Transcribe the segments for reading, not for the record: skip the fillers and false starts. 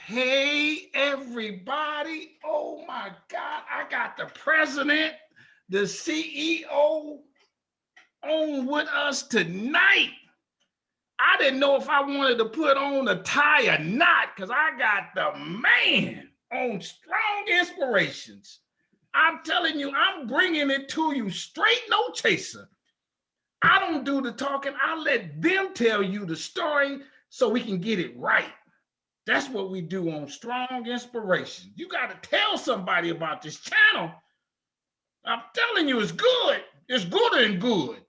Hey, everybody. Oh my God. I got the president, the CEO on with us tonight. I didn't know if I wanted to put on a tie or not because I got the man on Strong Inspirations. I'm telling you, I'm bringing it to you straight, no chaser. I don't do the talking. I let them tell you the story so we can get it right. That's what we do on Strong Inspiration. You got to tell somebody about this channel. I'm telling you, it's good. It's gooder than good.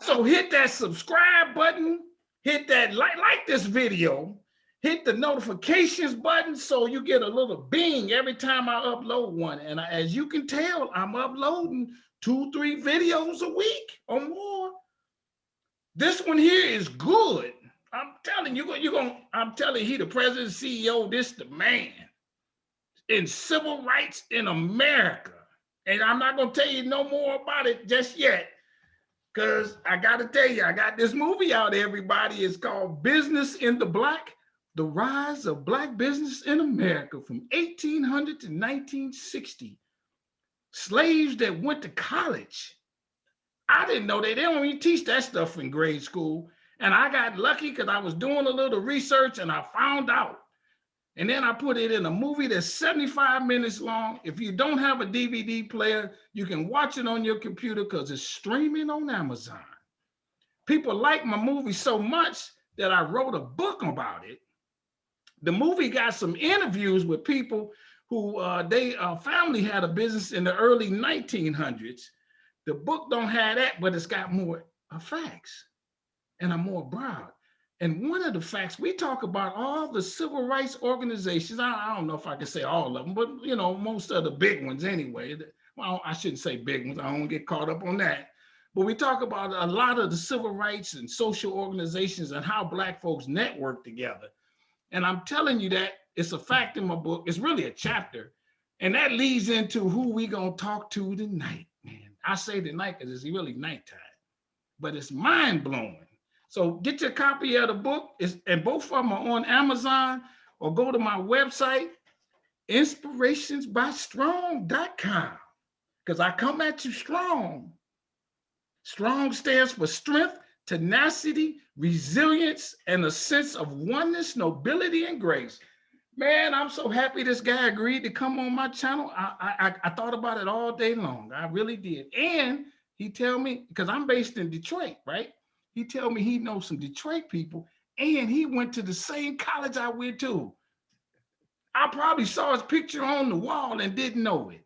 So hit that subscribe button, hit that like this video, hit the notifications button so you get a little bing every time I upload one. And as you can tell, I'm uploading 2-3 videos a week or more. This one here is good. I'm telling you, I'm telling you, he the president, CEO, this the man in civil rights in America. And I'm not gonna tell you no more about it just yet, because I gotta tell you, I got this movie out, everybody. It's called Business in the Black, The Rise of Black Business in America from 1800 to 1960. Slaves that went to college. I didn't know they don't even teach that stuff in grade school. And I got lucky because I was doing a little research and I found out. And then I put it in a movie that's 75 minutes long. If you don't have a DVD player, you can watch it on your computer because it's streaming on Amazon. People like my movie so much that I wrote a book about it. The movie got some interviews with people who they family had a business in the early 1900s. The book don't have that, but it's got more facts and I'm more broad. And one of the facts, we talk about all the civil rights organizations. I don't know if I can say all of them, but you know, most of the big ones anyway. Well, I shouldn't say big ones. I don't get caught up on that. But we talk about a lot of the civil rights and social organizations and how Black folks network together. And I'm telling you that it's a fact in my book. It's really a chapter. And that leads into who we gonna talk to tonight, man. I say tonight because it's really nighttime, but it's mind-blowing. So get your copy of the book, and both of them are on Amazon, or go to my website, inspirationsbystrong.com, because I come at you strong. Strong stands for strength, tenacity, resilience, and a sense of oneness, nobility, and grace. Man, I'm so happy this guy agreed to come on my channel. I thought about it all day long. I really did. And he tell me, because I'm based in Detroit, right? He tell me he knows some Detroit people, and he went to the same college I went to. I probably saw his picture on the wall and didn't know it.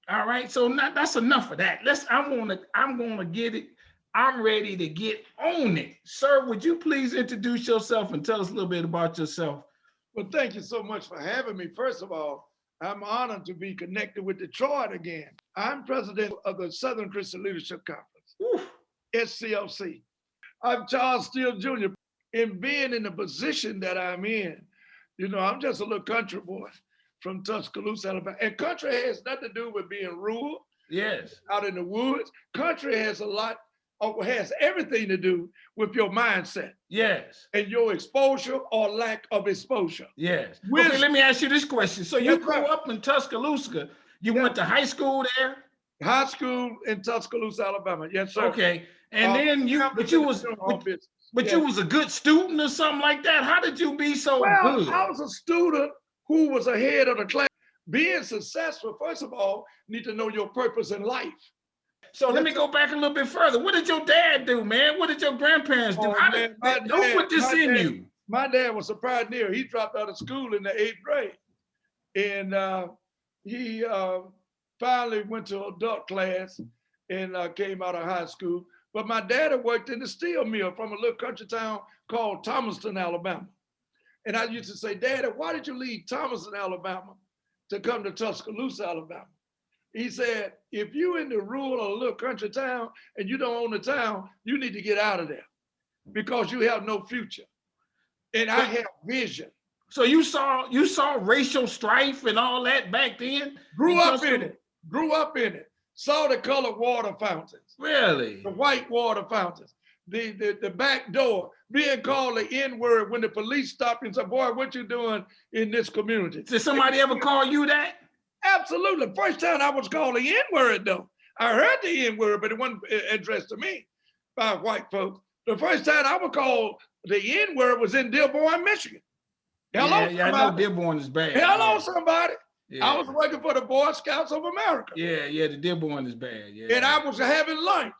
All right, so that's enough of that. I'm gonna get it. I'm ready to get on it. Sir, would you please introduce yourself and tell us a little bit about yourself? Well, thank you so much for having me. First of all, I'm honored to be connected with Detroit again. I'm president of the Southern Christian Leadership Conference, SCLC. I'm Charles Steele Jr. In being in the position that I'm in, you know, I'm just a little country boy from Tuscaloosa, Alabama. And country has nothing to do with being rural. Yes. Out in the woods. Country has has everything to do with your mindset. Yes. And your exposure or lack of exposure. Yes. Okay, let me ask you this question. So you grew up in Tuscaloosa. You went to high school there? High school in Tuscaloosa, Alabama. Yes, sir. Okay. And then you was a good student or something like that. How did you be so good? I was a student who was ahead of the class. Being successful, first of all, you need to know your purpose in life. So let me go back a little bit further. What did your dad do, man? What did your grandparents do? Who put this in you? My dad was a pioneer. He dropped out of school in the 8th grade. And he finally went to adult class and came out of high school. But my dad had worked in the steel mill from a little country town called Thomaston, Alabama. And I used to say, Daddy, why did you leave Thomaston, Alabama to come to Tuscaloosa, Alabama? He said, if you in the rural or little country town and you don't own the town, you need to get out of there because you have no future. And I have vision. So you saw racial strife and all that back then? Grew up in it. Saw the colored water fountains. Really? The white water fountains. the back door, being called the N-word when the police stopped and said, boy, what you doing in this community? Did somebody ever call you that? Absolutely. First time I was called the N-word though. I heard the N-word, but it wasn't addressed to me by white folks. The first time I was called the N-word was in Dearborn, Michigan. Hello, yeah, I know Dearborn is bad. Hello, yeah. somebody. Yeah. I was working for the Boy Scouts of America. Yeah, the Dearborn is bad. Yeah. And I was having lunch,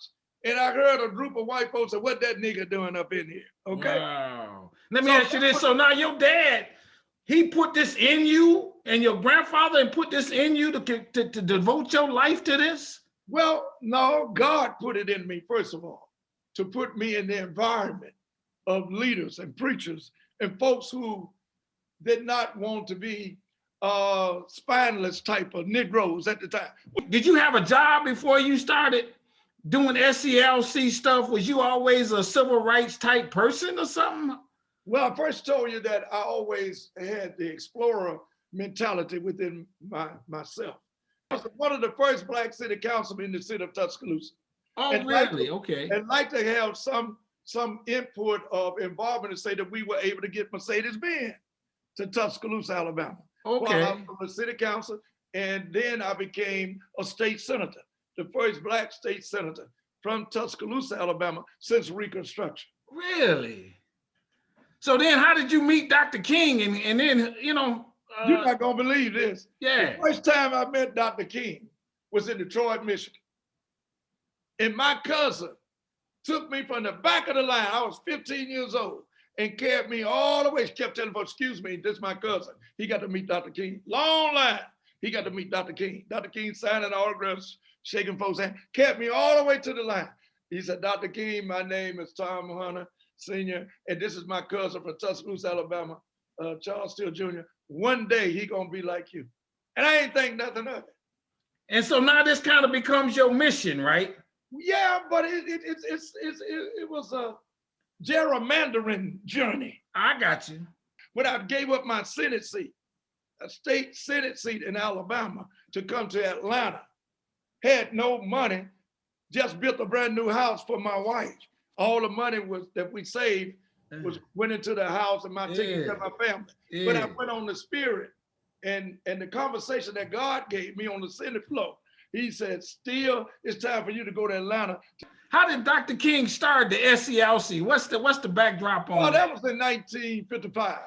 and I heard a group of white folks say, what that nigga doing up in here? Okay. Wow. Let me ask you this. So now your dad, he put this in you, and your grandfather and put this in you to devote your life to this? Well, no, God put it in me, first of all, to put me in the environment of leaders and preachers and folks who did not want to be spineless type of Negroes at the time. Did you have a job before you started doing SCLC stuff? Was you always a civil rights type person or something? Well, I first told you that I always had the explorer mentality within myself. I was one of the first Black city councilmen in the city of Tuscaloosa. Oh, and really? Okay. And like to have some input of involvement to say that we were able to get Mercedes-Benz to Tuscaloosa, Alabama. Okay. While I was a city council, and then I became a state senator, the first Black state senator from Tuscaloosa, Alabama, since Reconstruction. Really? So then how did you meet Dr. King? And then, you know. You're not gonna believe this. Yeah. The first time I met Dr. King was in Detroit, Michigan. And my cousin took me from the back of the line. I was 15 years old and carried me all the way. She kept telling folks, excuse me, this is my cousin. He got to meet Dr. King. Long line. He got to meet Dr. King. Dr. King signing autographs, shaking folks' hand, carried me all the way to the line. He said, Dr. King, my name is Tom Hunter, Sr., and this is my cousin from Tuscaloosa, Alabama, Charles Steele, Jr. One day he gonna be like you. And I ain't think nothing of it. And so now this kind of becomes your mission, right? Yeah, but it was a gerrymandering journey. I got you. When I gave up my Senate seat, a state Senate seat in Alabama, to come to Atlanta, had no money, just built a brand new house for my wife. All the money that we saved went into the house and my taking care of my family. Yeah. But I went on the spirit and the conversation that God gave me on the Senate floor. He said, Steele, it's time for you to go to Atlanta. How did Dr. King start the SCLC? What's the backdrop on that? That was in 1955,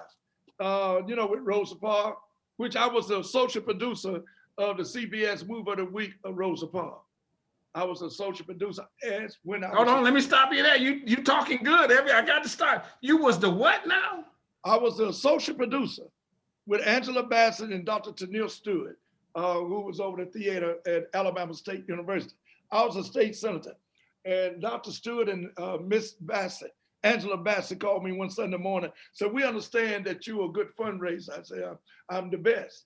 you know, with Rosa Parks, which I was the social producer of the CBS Move of the Week of Rosa Parks. I was a social producer as when I Hold on, let me stop you there. You talking good. I got to start. You was the what now? I was a social producer with Angela Bassett and Dr. Tennille Stewart, who was over the theater at Alabama State University. I was a state senator. And Dr. Stewart and Miss Bassett, Angela Bassett, called me one Sunday morning. So we understand that you're a good fundraiser. I said, I'm the best,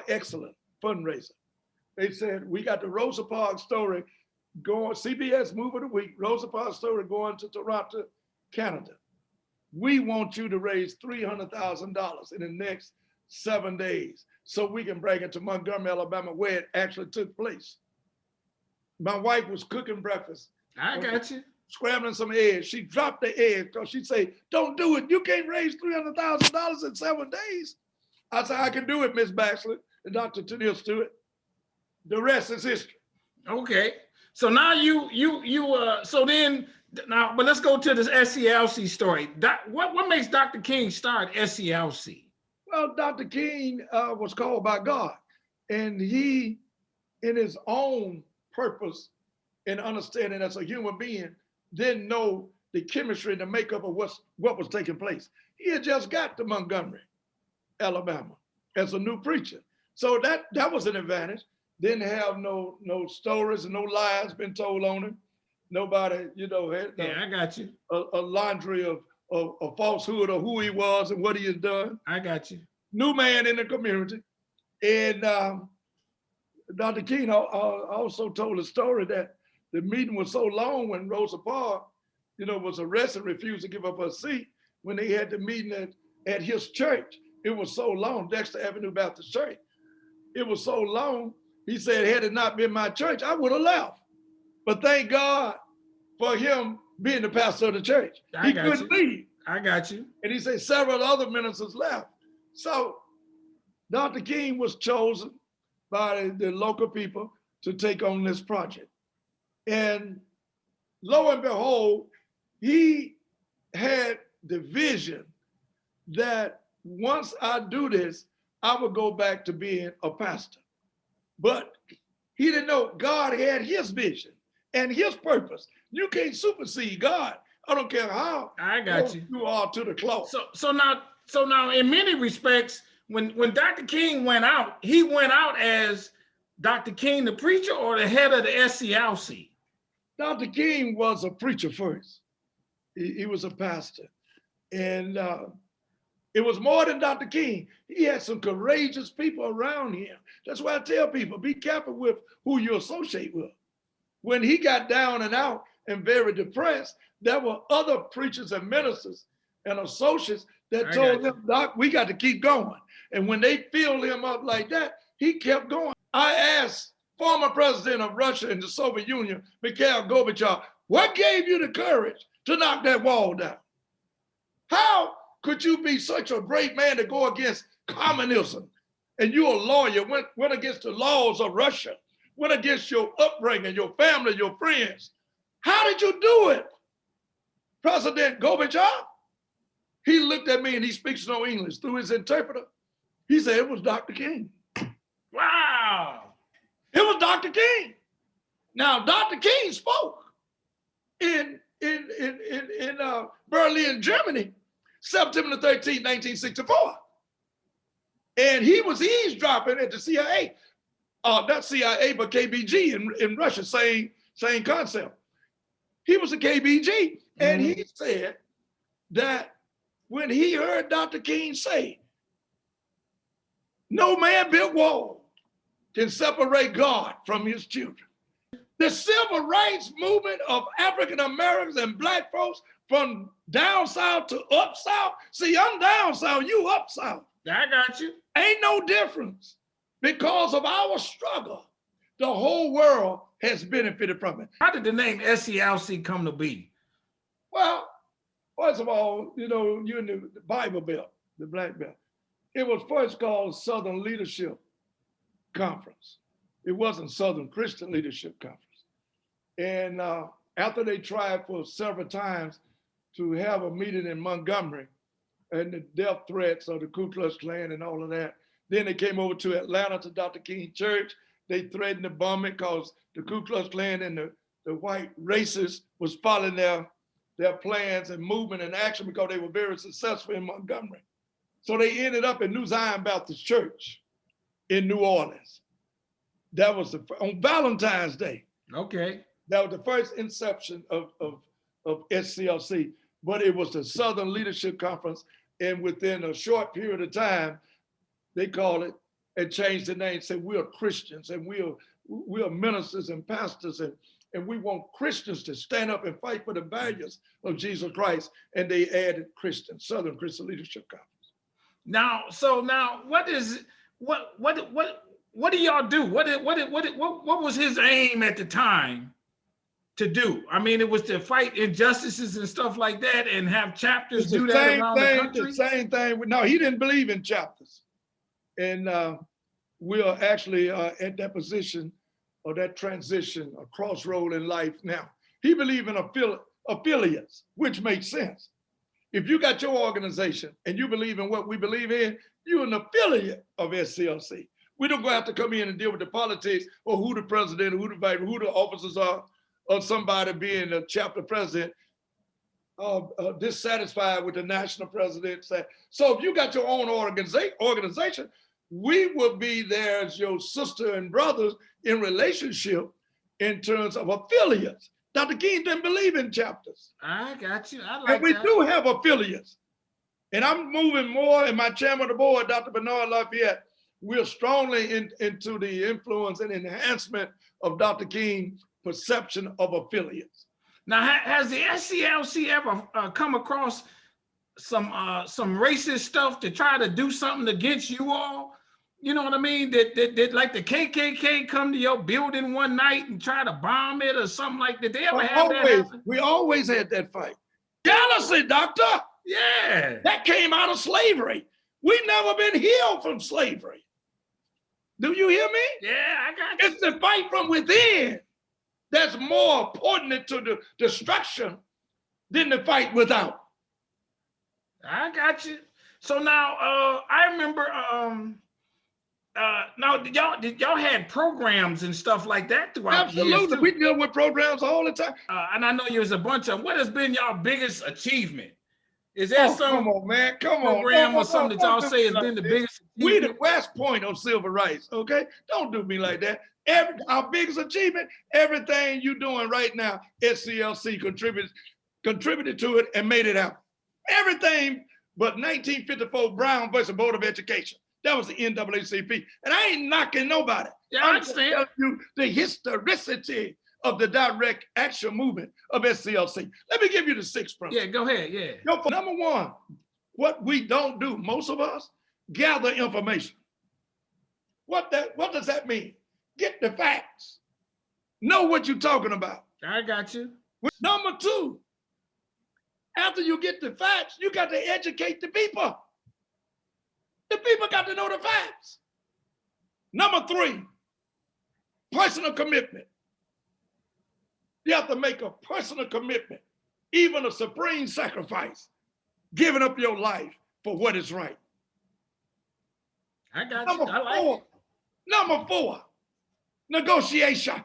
excellent fundraiser. They said, we got the Rosa Parks story going, CBS Move of the Week, Rosa Parks story going to Toronto, Canada. We want you to raise $300,000 in the next 7 days so we can bring it to Montgomery, Alabama, where it actually took place. My wife was cooking breakfast. I got you. Scrambling some eggs. She dropped the egg because she said, don't do it. You can't raise $300,000 in 7 days. I said, I can do it, Miss Baxley and Dr. Tennille Stewart. The rest is history. Okay. So now so then, but let's go to this SCLC story. What makes Dr. King start SCLC? Well, Dr. King was called by God, and he, in his own purpose and understanding as a human being, didn't know the chemistry and the makeup of what was taking place. He had just got to Montgomery, Alabama, as a new preacher. So that was an advantage. Didn't have no stories and no lies been told on him. Nobody, you know, had I got you. A laundry of falsehood of who he was and what he had done. I got you. New man in the community. And Dr. King also told a story that the meeting was so long when Rosa Parks, you know, was arrested, refused to give up her seat. When they had the meeting at his church, it was so long, Dexter Avenue Baptist Church. It was so long, he said, had it not been my church, I would have left. But thank God for him being the pastor of the church. I He got couldn't you. leave. I got you. And he said several other ministers left. So Dr. King was chosen by the local people to take on this project. And lo and behold, he had the vision that once I do this, I would go back to being a pastor. But he didn't know God had his vision and his purpose. You can't supersede God. I don't care how I got you are to the close. So now in many respects, when Dr. King went out, he went out as Dr. King the preacher or the head of the SCLC? Dr. King was a preacher first. He was a pastor. And it was more than Dr. King. He had some courageous people around him. That's why I tell people, be careful with who you associate with. When he got down and out and very depressed, there were other preachers and ministers and associates that told him, Doc, we got to keep going. And when they filled him up like that, he kept going. I asked former president of Russia and the Soviet Union, Mikhail Gorbachev, what gave you the courage to knock that wall down? How could you be such a great man to go against communism? And you're a lawyer, went against the laws of Russia, went against your upbringing, your family, your friends. How did you do it? President Gorbachev, he looked at me and he speaks no English through his interpreter. He said, it was Dr. King. Wow. It was Dr. King. Now, Dr. King spoke in Berlin, Germany, September 13, 1964. And he was eavesdropping at the CIA. Not CIA, but KBG in Russia, same concept. He was a KBG. And he said that when he heard Dr. King say, no man built wall can separate God from his children. The civil rights movement of African Americans and Black folks from down south to up south. See, I'm down south, you up south. I got you. Ain't no difference. Because of our struggle, the whole world has benefited from it. How did the name SCLC come to be? Well, first of all, you're in the Bible Belt, the Black Belt. It was first called Southern Leadership Conference. It wasn't Southern Christian Leadership Conference. And after they tried for several times to have a meeting in Montgomery and the death threats of the Ku Klux Klan and all of that, then they came over to Atlanta to Dr. King Church. They threatened to bomb it because the Ku Klux Klan and the white racists was following their plans and movement and action because they were very successful in Montgomery. So they ended up in New Zion Baptist Church in New Orleans. That was on Valentine's Day. Okay. That was the first inception of SCLC, but it was the Southern Leadership Conference. And within a short period of time, they called it and changed the name, said we're Christians and we're ministers and pastors and we want Christians to stand up and fight for the values of Jesus Christ. And they added Christian, Southern Christian Leadership Conference. Now, what do y'all do? What was his aim at the time to do? I mean, it was to fight injustices and stuff like that and have chapters do that around the country? The same thing. No, he didn't believe in chapters. And we are actually at that position or that transition, a crossroad in life now. He believed in affiliates, which makes sense. If you got your organization and you believe in what we believe in, you're an affiliate of SCLC. We don't go have to come in and deal with the politics or who the president, who the officers are, of somebody being a chapter president, dissatisfied with the national president. So if you got your own organization, we will be there as your sister and brothers in relationship in terms of affiliates. Dr. King didn't believe in chapters. I got you. I like and we that. do have affiliates. And I'm moving more, and my chairman of the board, Dr. Bernard Lafayette, we're strongly into the influence and enhancement of Dr. King's perception of affiliates. Now, has the SCLC ever come across some racist stuff to try to do something against you all? you know what I mean? Did like the KKK come to your building one night and try to bomb it or something like that? Did they ever have that happen? We always had that fight. Jealousy, doctor. Yeah. That came out of slavery. We never been healed from slavery. Do you hear me? Yeah, I got you. It's the fight from within that's more important to the destruction than the fight without. I got you. So now, I remember, now did y'all had programs and stuff like that throughout the years? Absolutely, we deal with programs all the time. And I know you was a bunch of. What has been y'all biggest achievement? Is there some come on, man, come program on. or something that y'all say has been the biggest We achievement? the West Point of civil rights, okay? Don't do me like that. Our biggest achievement, everything you doing right now, SCLC contributed to it and made it happen. Everything but 1954 Brown versus Board of Education. That was the NAACP. And I ain't knocking nobody. Yeah, I understand. telling you the historicity of the direct action movement of SCLC. Let me give you the 6 principles. Yeah, go ahead, yeah. Number one, what we don't do, most of us, gather information. What does that mean? Get the facts. Know what you're talking about. I got you. Number two, after you get the facts, you got to educate the people. The people got to know the facts. Number three, personal commitment. You have to make a personal commitment, even a supreme sacrifice, giving up your life for what is right. I got you. I like it. Number four, negotiation.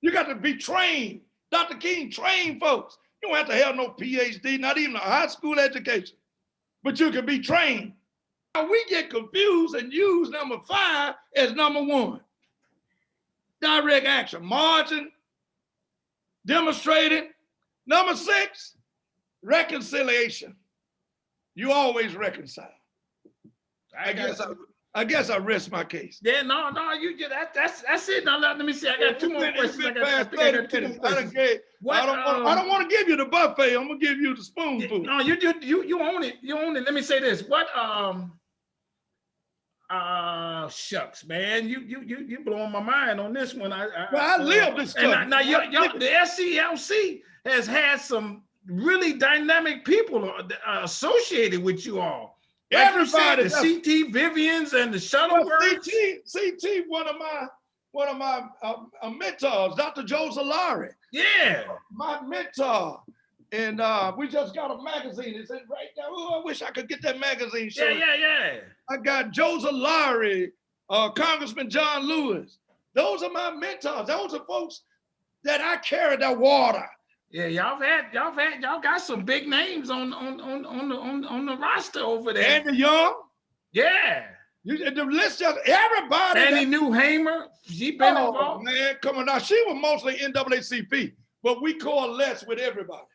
You got to be trained. Dr. King trained folks. You don't have to have no PhD, not even a high school education, but you can be trained. Now we get confused and use number five as number one. Direct action, margin, demonstrated. Number six, reconciliation. You always reconcile. I guess I rest my case. Yeah, no, you just that's it. Now let me see. I got two more questions. I got two more questions. I don't want to give you the buffet. I'm gonna give you the spoonful. No, you own it. You own it. Let me say this. What shucks, man, you blowing my mind on this one. I live this stuff. Now the SCLC has had some really dynamic people associated with you all. Like everybody, said, the CT Vivians and the Shuttleworths. CT, one of my mentors, Dr. Joe Zalari. Yeah, my mentor. And we just got a magazine. It's in right now. Oh, I wish I could get that magazine. Yeah. I got Joe Zalari, Congressman John Lewis. Those are my mentors. Those are folks that I carry their water. Yeah, y'all got some big names on the roster over there. Andy Young. Yeah. The list just everybody. Annie Newhamer. She been involved. Man, come on now. She was mostly NAACP, but we coalesced with everybody.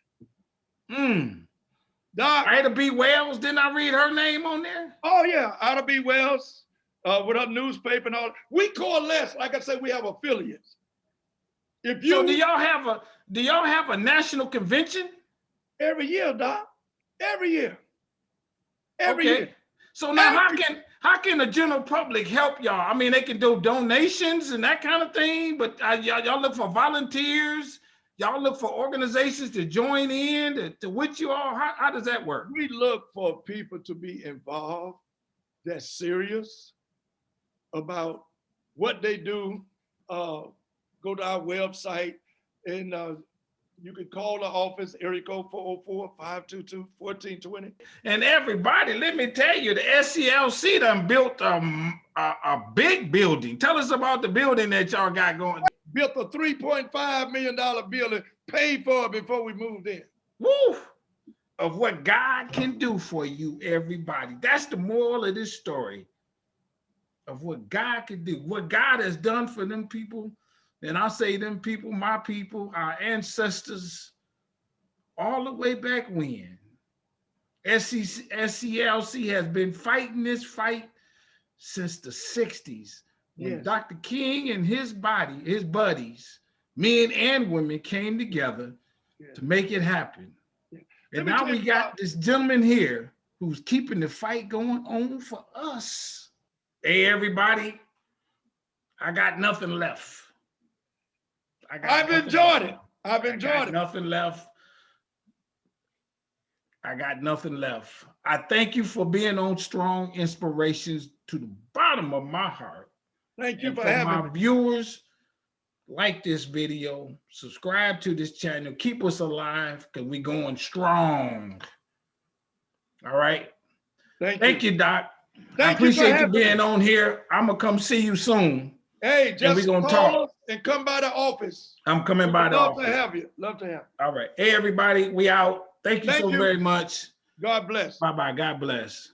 Doc, Ida B. Wells, didn't I read her name on there? Oh yeah, Ida B. Wells, with her newspaper and all. We coalesce, like I said, we have affiliates. So do y'all have a national convention? Every year, Doc. Every year. Every year. So now how can the general public help y'all? I mean, they can do donations and that kind of thing, but y'all look for volunteers. Y'all look for organizations to join in, to which you all, how does that work? We look for people to be involved, that's serious about what they do. Go to our website and you can call the office, area code 404-522-1420. And everybody, let me tell you, the SCLC done built a big building. Tell us about the building that y'all got going. Built a $3.5 million building, paid for it before we moved in. Woo! Of what God can do for you, everybody. That's the moral of this story. Of what God can do, what God has done for them people. And I say them people, my people, our ancestors, all the way back when. SCLC has been fighting this fight since the 60s. When yes. Dr. King and his buddies, men and women, came together to make it happen. Yeah. And now we got this gentleman here who's keeping the fight going on for us. Hey, everybody, I got nothing left. I've enjoyed it. I've I enjoyed got it. nothing left. I got nothing left. I thank you for being on Strong Inspirations to the bottom of my heart. Thank you And for for having my me. viewers, like this video, subscribe to this channel, keep us alive because we're going strong. All right. Thank you, Doc. I appreciate you being on here. I'm gonna come see you soon. Hey, just we're gonna call talk us and come by the office. I'm coming by the office. Love to have you. Love to have you. All right. Hey, everybody, we out. Thank you so very much. God bless. Bye-bye. God bless.